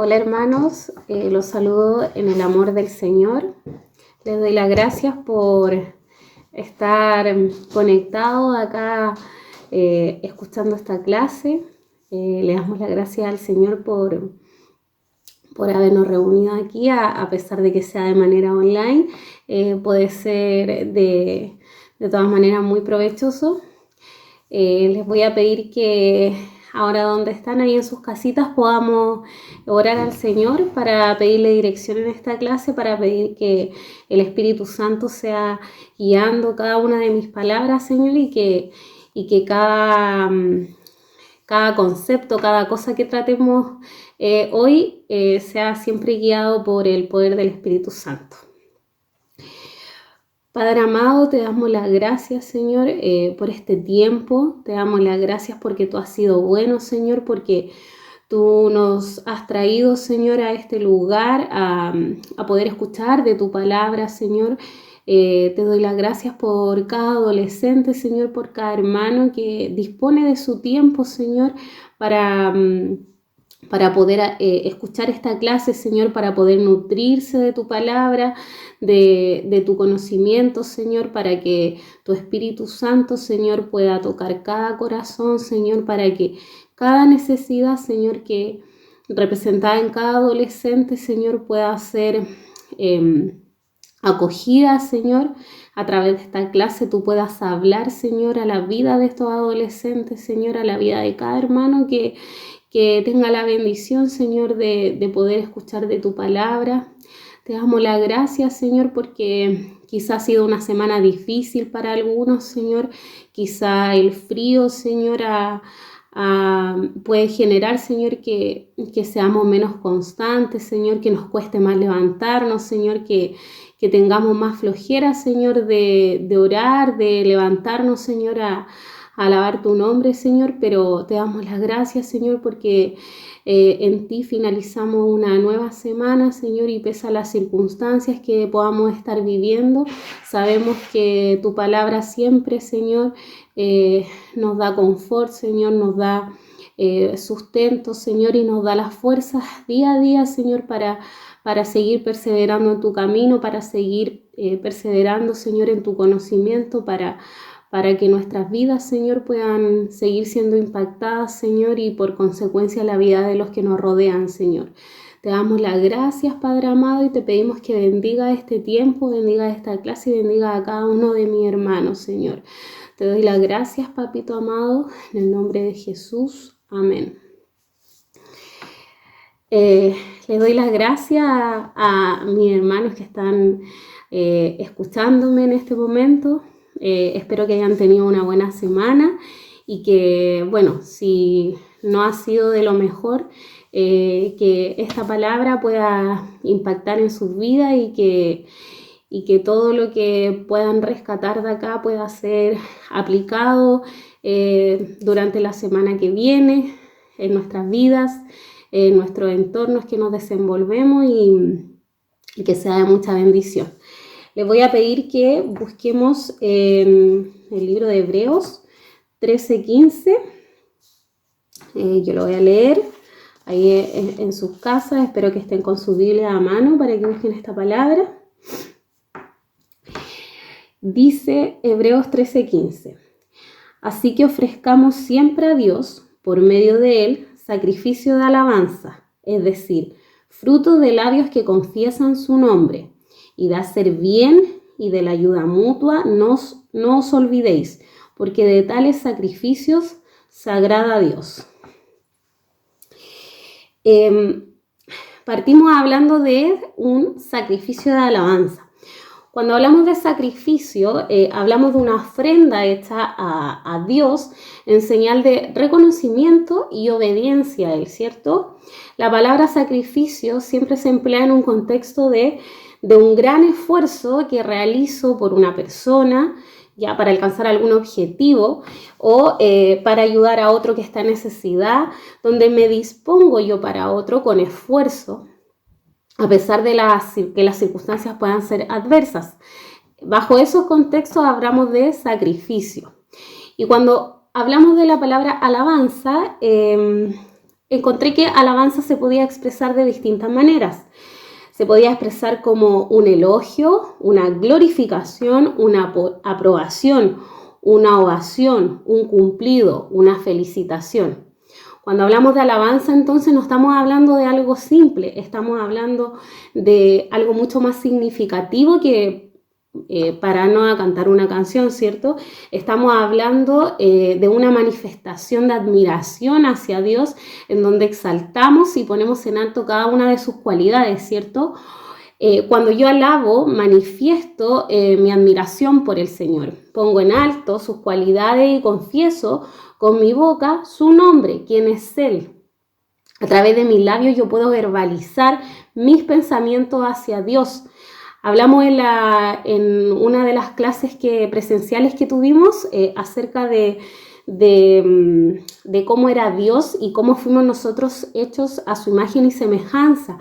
Hola hermanos, los saludo en el amor del Señor. Les doy las gracias por estar conectados acá escuchando esta clase. Le damos las gracias al Señor por habernos reunido aquí, a pesar de que sea de manera online. Puede ser de todas maneras muy provechoso. Les voy a pedir que ahora donde están ahí en sus casitas podamos orar al Señor para pedirle dirección en esta clase, para pedir que el Espíritu Santo sea guiando cada una de mis palabras, Señor, y que cada concepto, cada cosa que tratemos hoy sea siempre guiado por el poder del Espíritu Santo. Padre amado, te damos las gracias, Señor, por este tiempo. Te damos las gracias porque tú has sido bueno, Señor, porque tú nos has traído, Señor, a este lugar a poder escuchar de tu palabra, Señor. Te doy las gracias por cada adolescente, Señor, por cada hermano que dispone de su tiempo, Señor, para poder escuchar esta clase, Señor, para poder nutrirse de tu palabra, de tu conocimiento, Señor, para que tu Espíritu Santo, Señor, pueda tocar cada corazón, Señor, para que cada necesidad, Señor, que representada en cada adolescente, Señor, pueda ser acogida, Señor. A través de esta clase tú puedas hablar, Señor, a la vida de estos adolescentes, Señor, a la vida de cada hermano que tenga la bendición, Señor, de poder escuchar de tu palabra. Te damos las gracias, Señor, porque quizá ha sido una semana difícil para algunos, Señor. Quizá el frío, Señor, puede generar, Señor, que seamos menos constantes, Señor, que nos cueste más levantarnos, Señor, que tengamos más flojera, Señor, de orar, de levantarnos, Señor, a alabar tu nombre, Señor, pero te damos las gracias, Señor, porque en ti finalizamos una nueva semana, Señor, y pese a las circunstancias que podamos estar viviendo, sabemos que tu palabra siempre, Señor, nos da confort, Señor, nos da sustento, Señor, y nos da las fuerzas día a día, Señor, para seguir perseverando en tu camino, para seguir perseverando, Señor, en tu conocimiento, para que nuestras vidas, Señor, puedan seguir siendo impactadas, Señor, y por consecuencia la vida de los que nos rodean, Señor. Te damos las gracias, Padre amado, y te pedimos que bendiga este tiempo, bendiga esta clase y bendiga a cada uno de mis hermanos, Señor. Te doy las gracias, Papito amado, en el nombre de Jesús. Amén. Les doy las gracias a mis hermanos que están escuchándome en este momento. Espero que hayan tenido una buena semana y que, bueno, si no ha sido de lo mejor, que esta palabra pueda impactar en sus vidas y que todo lo que puedan rescatar de acá pueda ser aplicado durante la semana que viene en nuestras vidas, en nuestros entornos que nos desenvolvemos y que sea de mucha bendición. Les voy a pedir que busquemos en el libro de Hebreos 13:15. Yo lo voy a leer ahí en sus casas. Espero que estén con su Biblia a mano para que busquen esta palabra. Dice Hebreos 13:15. Así que ofrezcamos siempre a Dios, por medio de Él, sacrificio de alabanza, es decir, fruto de labios que confiesan su nombre. Y de hacer bien y de la ayuda mutua no os olvidéis, porque de tales sacrificios se agrada a Dios. Partimos hablando de un sacrificio de alabanza. Cuando hablamos de sacrificio, hablamos de una ofrenda hecha a Dios en señal de reconocimiento y obediencia a Él, ¿cierto? La palabra sacrificio siempre se emplea en un contexto de un gran esfuerzo que realizo por una persona, ya para alcanzar algún objetivo o para ayudar a otro que está en necesidad, donde me dispongo yo para otro con esfuerzo, a pesar de que las circunstancias puedan ser adversas. Bajo esos contextos hablamos de sacrificio. Y cuando hablamos de la palabra alabanza, encontré que alabanza se podía expresar de distintas maneras. Se podía expresar como un elogio, una glorificación, una aprobación, una ovación, un cumplido, una felicitación. Cuando hablamos de alabanza, entonces no estamos hablando de algo simple, estamos hablando de algo mucho más significativo que pararnos a cantar una canción, ¿cierto? Estamos hablando de una manifestación de admiración hacia Dios, en donde exaltamos y ponemos en alto cada una de sus cualidades, ¿cierto? Cuando yo alabo, manifiesto mi admiración por el Señor. Pongo en alto sus cualidades y confieso con mi boca su nombre, quién es Él. A través de mis labios yo puedo verbalizar mis pensamientos hacia Dios. Hablamos en una de las clases presenciales que tuvimos acerca de cómo era Dios y cómo fuimos nosotros hechos a su imagen y semejanza.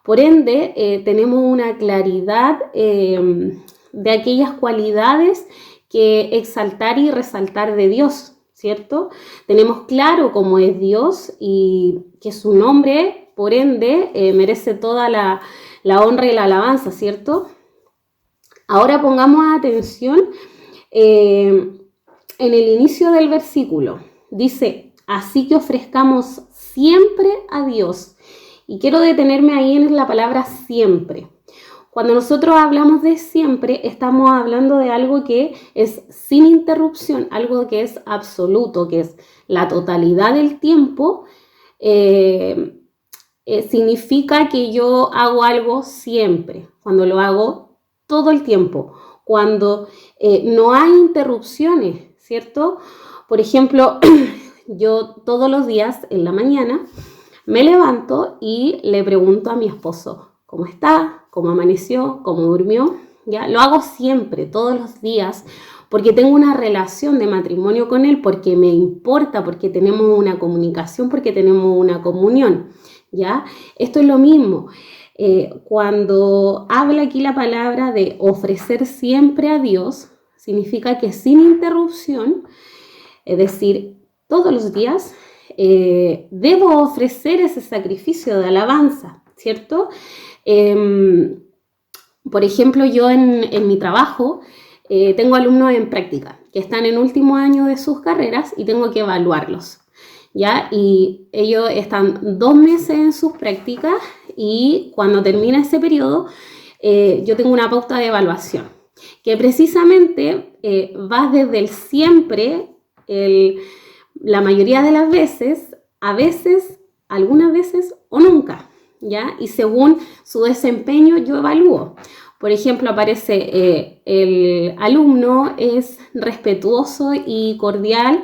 Por ende, tenemos una claridad de aquellas cualidades que exaltar y resaltar de Dios, ¿cierto? Tenemos claro cómo es Dios y que su nombre, por ende, merece toda la honra y la alabanza, ¿cierto? Ahora pongamos atención en el inicio del versículo. Dice, así que ofrezcamos siempre a Dios. Y quiero detenerme ahí en la palabra siempre. Cuando nosotros hablamos de siempre, estamos hablando de algo que es sin interrupción, algo que es absoluto, que es la totalidad del tiempo. Significa que yo hago algo siempre, cuando lo hago todo el tiempo, cuando no hay interrupciones, ¿cierto? Por ejemplo, yo todos los días en la mañana me levanto y le pregunto a mi esposo, ¿cómo está? ¿Cómo amaneció? ¿Cómo durmió? ¿Ya? Lo hago siempre, todos los días, porque tengo una relación de matrimonio con él, porque me importa, porque tenemos una comunicación, porque tenemos una comunión. ¿Ya? Esto es lo mismo. Cuando habla aquí la palabra de ofrecer siempre a Dios, significa que sin interrupción, es decir, todos los días, debo ofrecer ese sacrificio de alabanza, ¿cierto? Por ejemplo, yo en mi trabajo tengo alumnos en práctica que están en último año de sus carreras y tengo que evaluarlos. ¿Ya? Y ellos están 2 meses en sus prácticas y cuando termina ese periodo yo tengo una pauta de evaluación que precisamente va desde el siempre, la mayoría de las veces, a veces, algunas veces o nunca, ¿ya? Y según su desempeño yo evalúo. Por ejemplo, aparece el alumno es respetuoso y cordial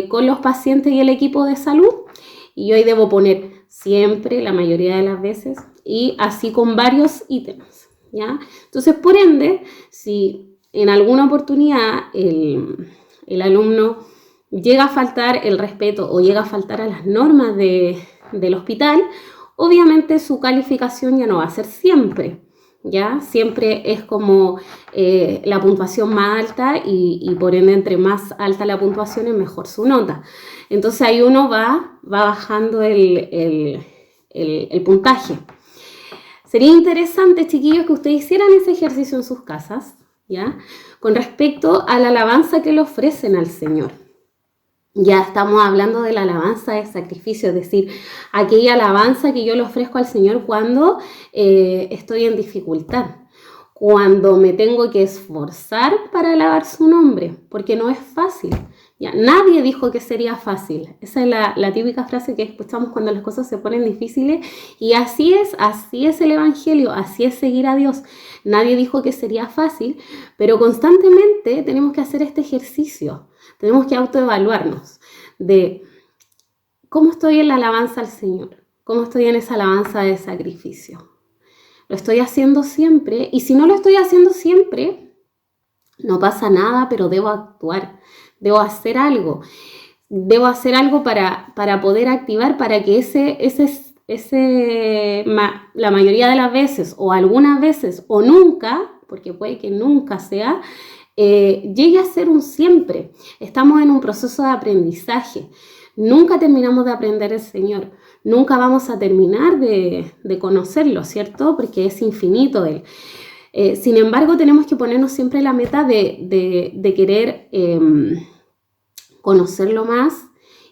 con los pacientes y el equipo de salud. Y yo ahí debo poner siempre, la mayoría de las veces, y así con varios ítems, ¿ya? Entonces, por ende, si en alguna oportunidad el alumno llega a faltar el respeto o llega a faltar a las normas del hospital, obviamente su calificación ya no va a ser siempre. ¿Ya? Siempre es como la puntuación más alta y por ende entre más alta la puntuación es mejor su nota. Entonces ahí uno va bajando el puntaje. Sería interesante, chiquillos, que ustedes hicieran ese ejercicio en sus casas, ¿ya? Con respecto a la alabanza que le ofrecen al Señor. Ya estamos hablando de la alabanza de sacrificio, es decir, aquella alabanza que yo le ofrezco al Señor cuando estoy en dificultad, cuando me tengo que esforzar para alabar su nombre, porque no es fácil. Ya, nadie dijo que sería fácil. Esa es la típica frase que escuchamos cuando las cosas se ponen difíciles y así es el Evangelio, así es seguir a Dios. Nadie dijo que sería fácil, pero constantemente tenemos que hacer este ejercicio. Tenemos que autoevaluarnos de cómo estoy en la alabanza al Señor, cómo estoy en esa alabanza de sacrificio. ¿Lo estoy haciendo siempre? Y si no lo estoy haciendo siempre, no pasa nada, pero debo actuar, debo hacer algo. Debo hacer algo para poder activar, para que la mayoría de las veces, o algunas veces, o nunca, porque puede que nunca sea, llegue a ser un siempre. Estamos en un proceso de aprendizaje. nunca terminamos de aprender el Señor, nunca vamos a terminar de conocerlo, ¿cierto? Porque es infinito Él. Sin embargo, tenemos que ponernos siempre la meta de querer conocerlo más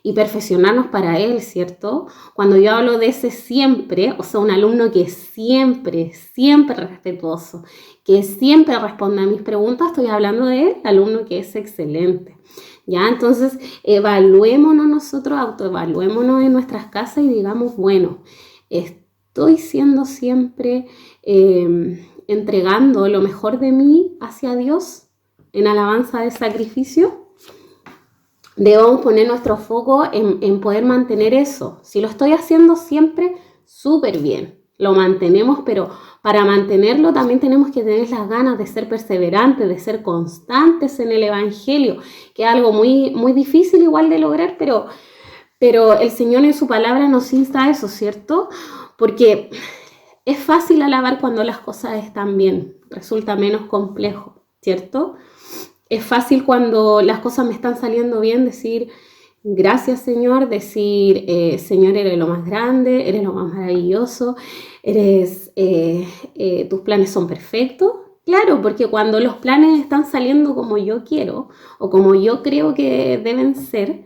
y perfeccionarnos para Él, ¿cierto? Cuando yo hablo de ese siempre, o sea, un alumno que es siempre respetuoso, que siempre responde a mis preguntas, estoy hablando del alumno que es excelente, ¿ya? Entonces, evaluémonos nosotros, autoevaluémonos en nuestras casas y digamos, bueno, estoy siendo siempre entregando lo mejor de mí hacia Dios en alabanza de sacrificio. Debemos poner nuestro foco en poder mantener eso. Si lo estoy haciendo siempre, súper bien, lo mantenemos, pero para mantenerlo también tenemos que tener las ganas de ser perseverantes, de ser constantes en el Evangelio, que es algo muy, muy difícil igual de lograr, pero el Señor en su palabra nos insta a eso, ¿cierto? Porque es fácil alabar cuando las cosas están bien, resulta menos complejo, ¿cierto? Es fácil cuando las cosas me están saliendo bien decir gracias Señor, decir Señor eres lo más grande, eres lo más maravilloso, tus planes son perfectos. Claro, porque cuando los planes están saliendo como yo quiero o como yo creo que deben ser,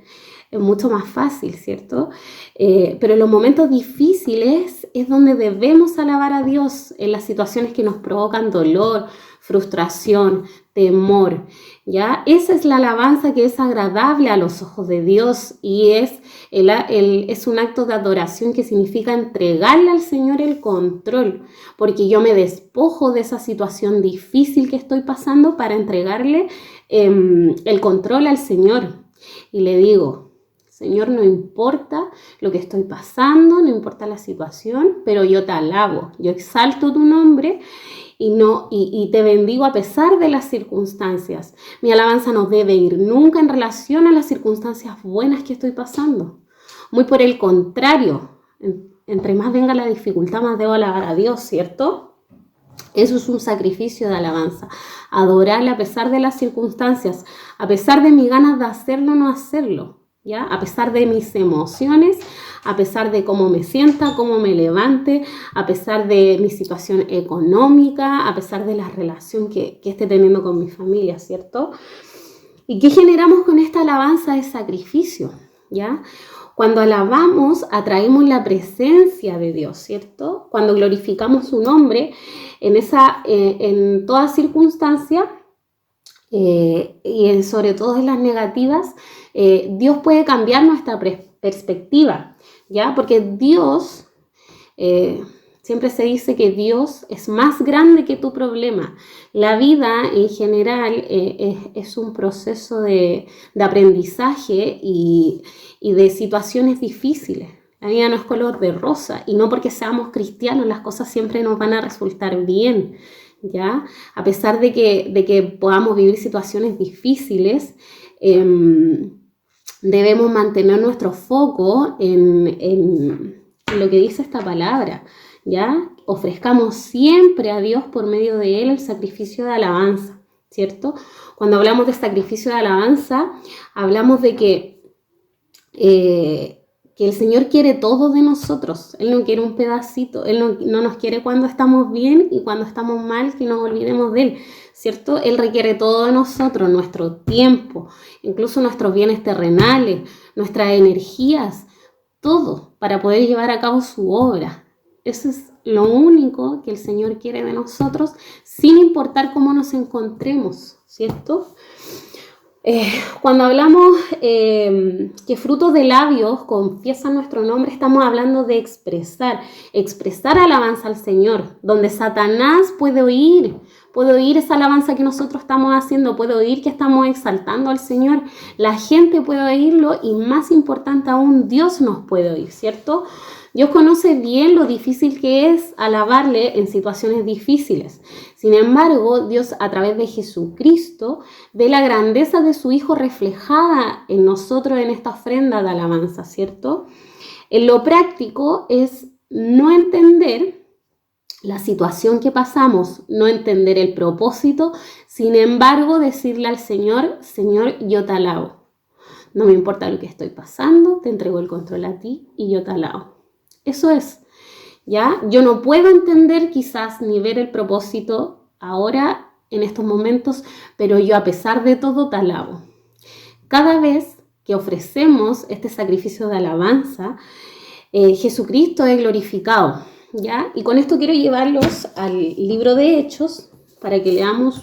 es mucho más fácil, ¿cierto? Pero en los momentos difíciles es donde debemos alabar a Dios, en las situaciones que nos provocan dolor, frustración, temor, ¿ya? Esa es la alabanza que es agradable a los ojos de Dios y es un acto de adoración que significa entregarle al Señor el control, porque yo me despojo de esa situación difícil que estoy pasando para entregarle el control al Señor. Y le digo, Señor, no importa lo que estoy pasando, no importa la situación, pero yo te alabo, yo exalto tu nombre y te bendigo a pesar de las circunstancias. Mi alabanza no debe ir nunca en relación a las circunstancias buenas que estoy pasando. Muy por el contrario, entre más venga la dificultad, más debo alabar a Dios, ¿cierto? Eso es un sacrificio de alabanza. Adorarle a pesar de las circunstancias, a pesar de mis ganas de hacerlo o no hacerlo, ¿ya? A pesar de mis emociones, a pesar de cómo me sienta, cómo me levante, a pesar de mi situación económica, a pesar de la relación que esté teniendo con mi familia, ¿cierto? ¿Y qué generamos con esta alabanza de sacrificio? ¿Ya? Cuando alabamos, atraemos la presencia de Dios, ¿cierto? Cuando glorificamos su nombre, en toda circunstancia, y sobre todo en las negativas, Dios puede cambiar nuestra perspectiva, ¿ya? Porque Dios, siempre se dice que Dios es más grande que tu problema. La vida en general es un proceso de aprendizaje y de situaciones difíciles. La vida no es color de rosa y no porque seamos cristianos las cosas siempre nos van a resultar bien, ¿ya? A pesar de que podamos vivir situaciones difíciles, debemos mantener nuestro foco en lo que dice esta palabra, ¿ya? Ofrezcamos siempre a Dios por medio de Él el sacrificio de alabanza, ¿cierto? Cuando hablamos de sacrificio de alabanza, hablamos de que el Señor quiere todo de nosotros. Él no quiere un pedacito, Él no nos quiere cuando estamos bien y cuando estamos mal que nos olvidemos de Él, ¿cierto? Él requiere todo de nosotros, nuestro tiempo, incluso nuestros bienes terrenales, nuestras energías, todo para poder llevar a cabo su obra. Eso es lo único que el Señor quiere de nosotros, sin importar cómo nos encontremos, ¿cierto? Cuando hablamos que frutos de labios confiesan nuestro nombre, estamos hablando de expresar alabanza al Señor, donde Satanás puede oír esa alabanza que nosotros estamos haciendo, puede oír que estamos exaltando al Señor, la gente puede oírlo y más importante aún, Dios nos puede oír, ¿cierto? Dios conoce bien lo difícil que es alabarle en situaciones difíciles. Sin embargo, Dios a través de Jesucristo ve la grandeza de su Hijo reflejada en nosotros en esta ofrenda de alabanza, ¿cierto? En lo práctico es no entender la situación que pasamos, no entender el propósito, sin embargo decirle al Señor, Señor, yo te alabo. No me importa lo que estoy pasando, te entrego el control a ti y yo te alabo. Eso es, ¿ya? Yo no puedo entender quizás ni ver el propósito ahora, en estos momentos, pero yo a pesar de todo te alabo. Cada vez que ofrecemos este sacrificio de alabanza, Jesucristo es glorificado, ¿ya? Y con esto quiero llevarlos al libro de Hechos para que leamos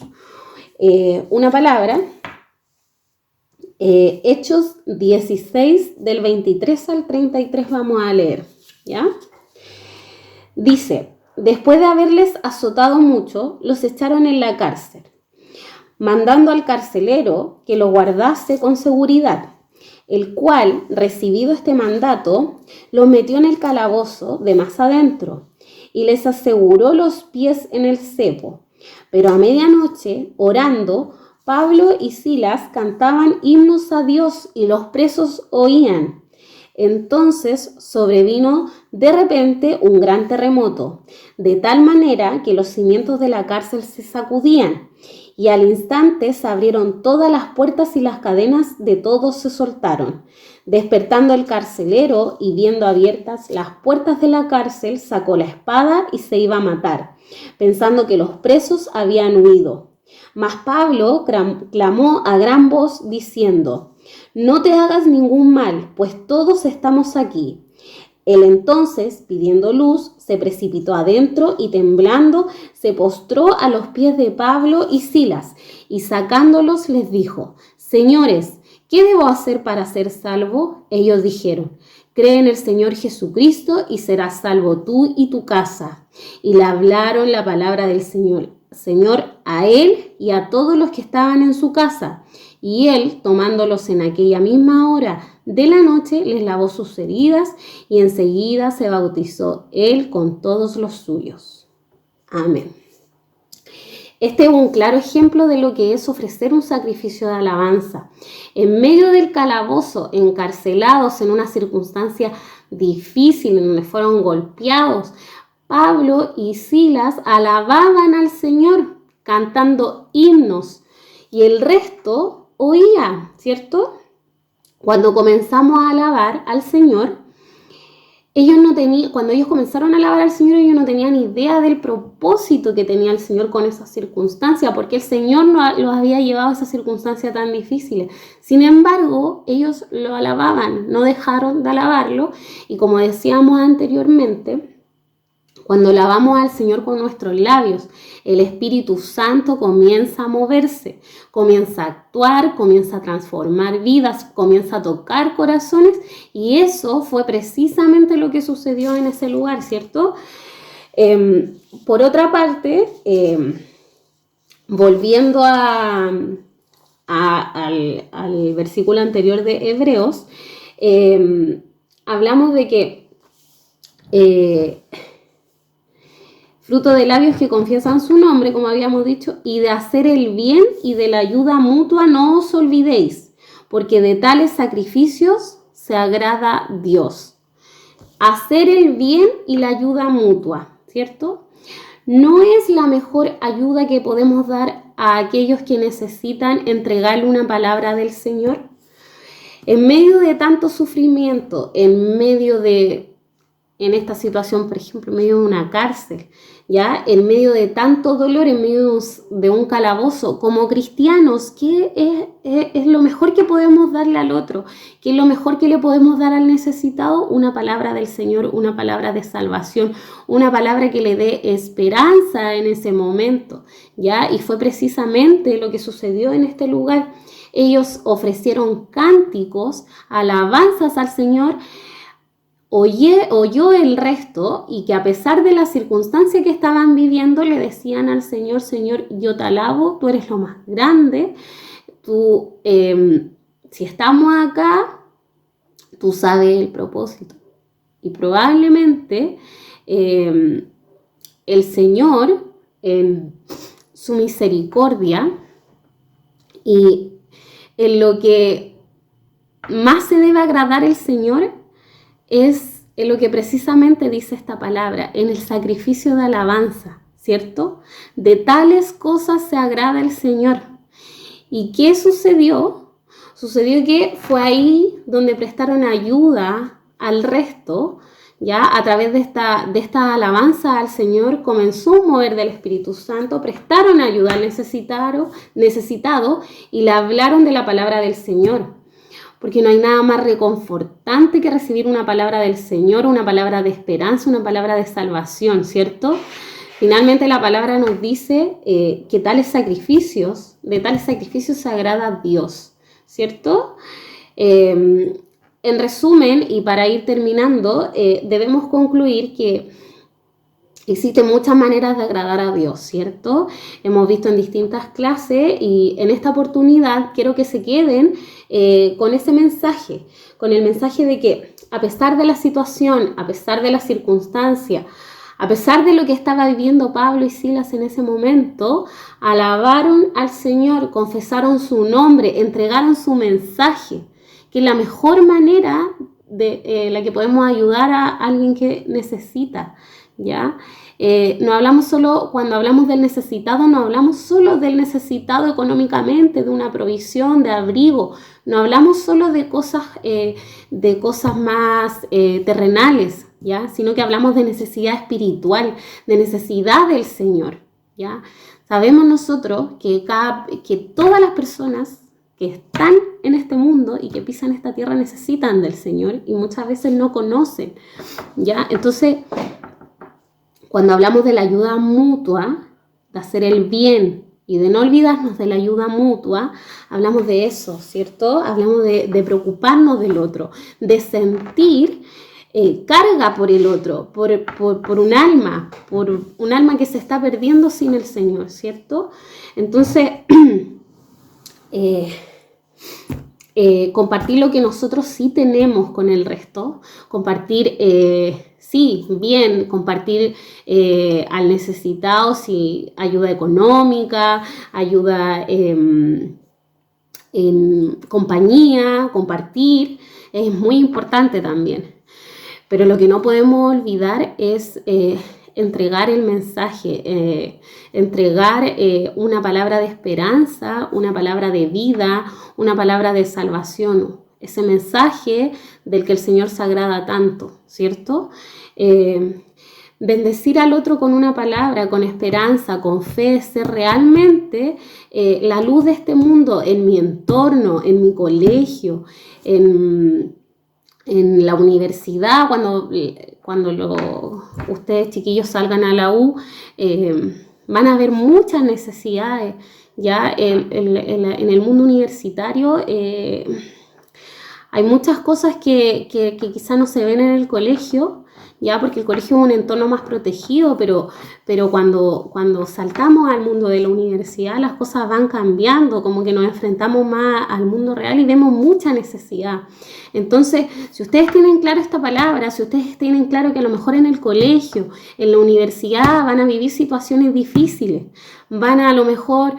una palabra. Hechos 16, del 23 al 33 vamos a leer, ¿ya? Dice: después de haberles azotado mucho, los echaron en la cárcel, mandando al carcelero que lo guardase con seguridad, el cual, recibido este mandato, los metió en el calabozo de más adentro y les aseguró los pies en el cepo. Pero a medianoche, orando, Pablo y Silas cantaban himnos a Dios y los presos oían. Entonces sobrevino de repente un gran terremoto, de tal manera que los cimientos de la cárcel se sacudían, y al instante se abrieron todas las puertas y las cadenas de todos se soltaron. Despertando el carcelero y viendo abiertas las puertas de la cárcel, sacó la espada y se iba a matar, pensando que los presos habían huido. Mas Pablo clamó a gran voz diciendo: no te hagas ningún mal, pues todos estamos aquí. Él entonces, pidiendo luz, se precipitó adentro y temblando se postró a los pies de Pablo y Silas, y sacándolos les dijo: señores, ¿qué debo hacer para ser salvo? Ellos dijeron: cree en el Señor Jesucristo y serás salvo tú y tu casa. Y le hablaron la palabra del Señor a él y a todos los que estaban en su casa. Y él, tomándolos en aquella misma hora de la noche, les lavó sus heridas y enseguida se bautizó él con todos los suyos. Amén. Este es un claro ejemplo de lo que es ofrecer un sacrificio de alabanza. En medio del calabozo, encarcelados en una circunstancia difícil, en donde fueron golpeados, Pablo y Silas alababan al Señor, cantando himnos, y el resto oía, ¿cierto? Cuando comenzamos a alabar al Señor, cuando ellos comenzaron a alabar al Señor, ellos no tenían idea del propósito que tenía el Señor con esa circunstancia, porque el Señor los había llevado a esa circunstancia tan difícil. Sin embargo, ellos lo alababan, no dejaron de alabarlo, y como decíamos anteriormente, cuando alabamos al Señor con nuestros labios, el Espíritu Santo comienza a moverse, comienza a actuar, comienza a transformar vidas, comienza a tocar corazones, y eso fue precisamente lo que sucedió en ese lugar, ¿cierto? Por otra parte, volviendo al versículo anterior de Hebreos, hablamos de que fruto de labios que confiesan su nombre, como habíamos dicho, y de hacer el bien y de la ayuda mutua no os olvidéis, porque de tales sacrificios se agrada Dios. Hacer el bien y la ayuda mutua, ¿cierto? No es la mejor ayuda que podemos dar a aquellos que necesitan entregarle una palabra del Señor. En medio de tanto sufrimiento, en esta situación, por ejemplo, en medio de una cárcel, ¿ya? En medio de tanto dolor, en medio de un calabozo, como cristianos, ¿qué es lo mejor que podemos darle al otro? ¿Qué es lo mejor que le podemos dar al necesitado? Una palabra del Señor, una palabra de salvación, una palabra que le dé esperanza en ese momento, ¿ya? Y fue precisamente lo que sucedió en este lugar. Ellos ofrecieron cánticos, alabanzas al Señor. Oyó el resto, y que a pesar de la circunstancia que estaban viviendo, le decían al Señor: Señor, yo te alabo, tú eres lo más grande, tú, si estamos acá, tú sabes el propósito. Y probablemente el Señor, en su misericordia y en lo que más se debe agradar el Señor, es en lo que precisamente dice esta palabra, en el sacrificio de alabanza, ¿cierto? De tales cosas se agrada el Señor. ¿Y qué sucedió? Sucedió que fue ahí donde prestaron ayuda al resto, ya a través de esta alabanza al Señor comenzó un mover del Espíritu Santo, prestaron ayuda al necesitado y le hablaron de la palabra del Señor. Porque no hay nada más reconfortante que recibir una palabra del Señor, una palabra de esperanza, una palabra de salvación, ¿cierto? Finalmente la palabra nos dice que de tales sacrificios se agrada a Dios, ¿cierto? En resumen, y para ir terminando, debemos concluir que existen muchas maneras de agradar a Dios, ¿cierto? Hemos visto en distintas clases y en esta oportunidad quiero que se queden con ese mensaje, con el mensaje de que a pesar de la situación, a pesar de la circunstancia, a pesar de lo que estaba viviendo Pablo y Silas en ese momento, alabaron al Señor, confesaron su nombre, entregaron su mensaje, que es la mejor manera de la que podemos ayudar a alguien que necesita, ¿ya? No hablamos solo, cuando hablamos del necesitado, no hablamos solo del necesitado económicamente, de una provisión, de abrigo, no hablamos solo de cosas más terrenales, ¿ya? Sino que hablamos de necesidad espiritual, de necesidad del Señor, ¿ya? Sabemos nosotros que todas las personas que están en este mundo y que pisan esta tierra necesitan del Señor y muchas veces no conocen, ¿ya? Entonces, cuando hablamos de la ayuda mutua, de hacer el bien y de no olvidarnos de la ayuda mutua, hablamos de eso, ¿cierto? Hablamos de preocuparnos del otro, de sentir carga por el otro, por un alma que se está perdiendo sin el Señor, ¿cierto? Entonces, compartir lo que nosotros sí tenemos con el resto, compartir, sí, bien, compartir al necesitado, sí, ayuda económica, ayuda en compañía, compartir, es muy importante también. Pero lo que no podemos olvidar es entregar el mensaje, entregar una palabra de esperanza, una palabra de vida, una palabra de salvación, ese mensaje del que el Señor se agrada tanto, ¿cierto? Bendecir al otro con una palabra, con esperanza, con fe, ser realmente la luz de este mundo en mi entorno, en mi colegio, en la universidad, cuando ustedes chiquillos salgan a la U, van a ver muchas necesidades. Ya en el mundo universitario hay muchas cosas que quizás no se ven en el colegio, ya porque el colegio es un entorno más protegido, pero cuando saltamos al mundo de la universidad las cosas van cambiando, como que nos enfrentamos más al mundo real y vemos mucha necesidad. Entonces, si ustedes tienen claro esta palabra, si ustedes tienen claro que a lo mejor en el colegio, en la universidad van a vivir situaciones difíciles, a lo mejor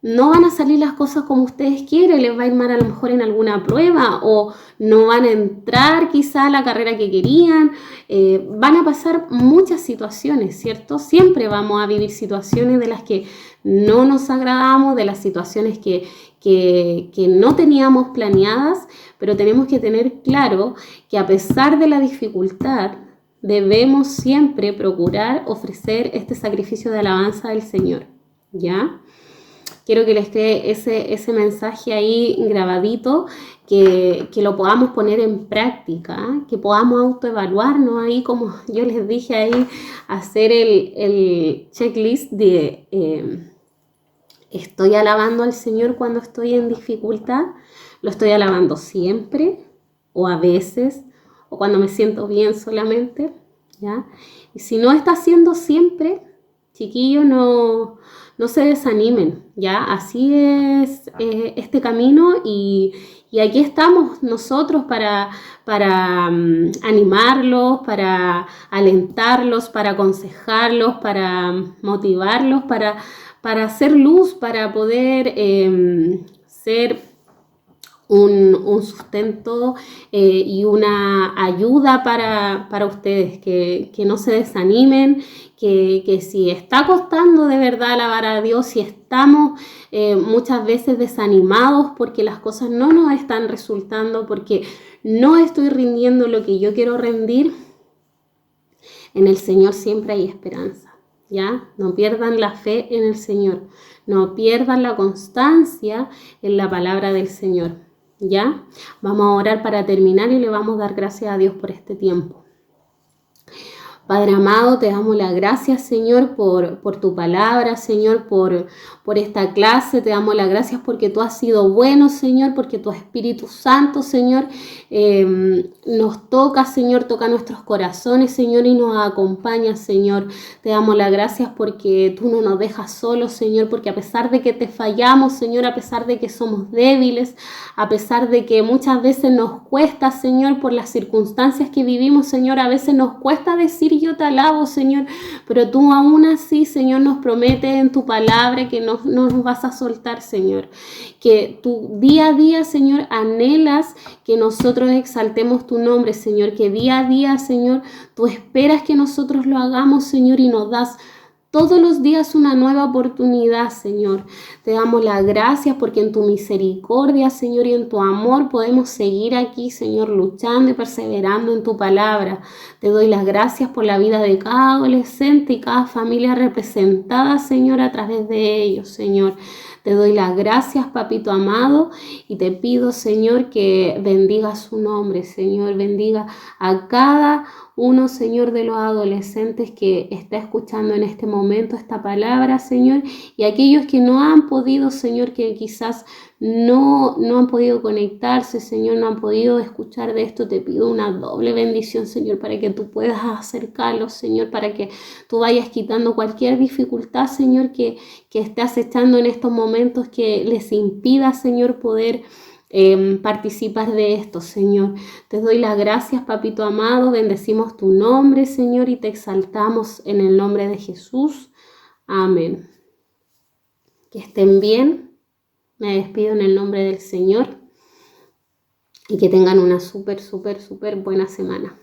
no van a salir las cosas como ustedes quieren, les va a ir mal a lo mejor en alguna prueba o no van a entrar quizá a la carrera que querían, van a pasar muchas situaciones, ¿cierto? Siempre vamos a vivir situaciones de las que no nos agradamos, de las situaciones que no teníamos planeadas, pero tenemos que tener claro que a pesar de la dificultad, debemos siempre procurar ofrecer este sacrificio de alabanza del Señor, ¿ya? Quiero que les quede ese mensaje ahí grabadito, que lo podamos poner en práctica, que podamos autoevaluarnos ahí, como yo les dije ahí, hacer el checklist de ¿estoy alabando al Señor cuando estoy en dificultad? ¿Lo estoy alabando siempre? ¿O a veces? ¿O cuando me siento bien solamente? ¿Ya? Y si no está haciendo siempre, chiquillos, no se desanimen, ¿ya? Así es este camino y aquí estamos nosotros para animarlos, para alentarlos, para aconsejarlos, para motivarlos, para hacer luz, para poder ser un sustento y una ayuda para ustedes, que no se desanimen, que si está costando de verdad alabar a Dios, si estamos muchas veces desanimados porque las cosas no nos están resultando, porque no estoy rindiendo lo que yo quiero rendir, en el Señor siempre hay esperanza, ¿ya? No pierdan la fe en el Señor, no pierdan la constancia en la palabra del Señor, ¿ya? Vamos a orar para terminar y le vamos a dar gracias a Dios por este tiempo. Padre amado, te damos las gracias, Señor, por tu palabra, Señor, por esta clase. Te damos las gracias porque tú has sido bueno, Señor, porque tu Espíritu Santo, Señor, nos toca, Señor, toca nuestros corazones, Señor, y nos acompaña, Señor. Te damos las gracias porque tú no nos dejas solos, Señor, porque a pesar de que te fallamos, Señor, a pesar de que somos débiles, a pesar de que muchas veces nos cuesta, Señor, por las circunstancias que vivimos, Señor, a veces nos cuesta decir yo te alabo, Señor, pero tú aún así, Señor, nos prometes en tu palabra que no nos vas a soltar, Señor, que tú día a día, Señor, anhelas que nosotros exaltemos tu nombre, Señor, que día a día, Señor, tú esperas que nosotros lo hagamos, Señor, y nos das todos los días una nueva oportunidad, Señor. Te damos las gracias porque en tu misericordia, Señor, y en tu amor podemos seguir aquí, Señor, luchando y perseverando en tu palabra. Te doy las gracias por la vida de cada adolescente y cada familia representada, Señor, a través de ellos, Señor. Te doy las gracias, papito amado, y te pido, Señor, que bendiga su nombre, Señor, bendiga a cada uno, Señor, de los adolescentes que está escuchando en este momento esta palabra, Señor, y aquellos que no han podido, Señor, que quizás no han podido conectarse, Señor, no han podido escuchar de esto, te pido una doble bendición, Señor, para que tú puedas acercarlos, Señor, para que tú vayas quitando cualquier dificultad, Señor, que esté acechando en estos momentos, que les impida, Señor, poder participar de esto, Señor. Te doy las gracias, papito amado, bendecimos tu nombre, Señor, y te exaltamos en el nombre de Jesús. Amén. Que estén bien. Me despido en el nombre del Señor y que tengan una súper buena semana.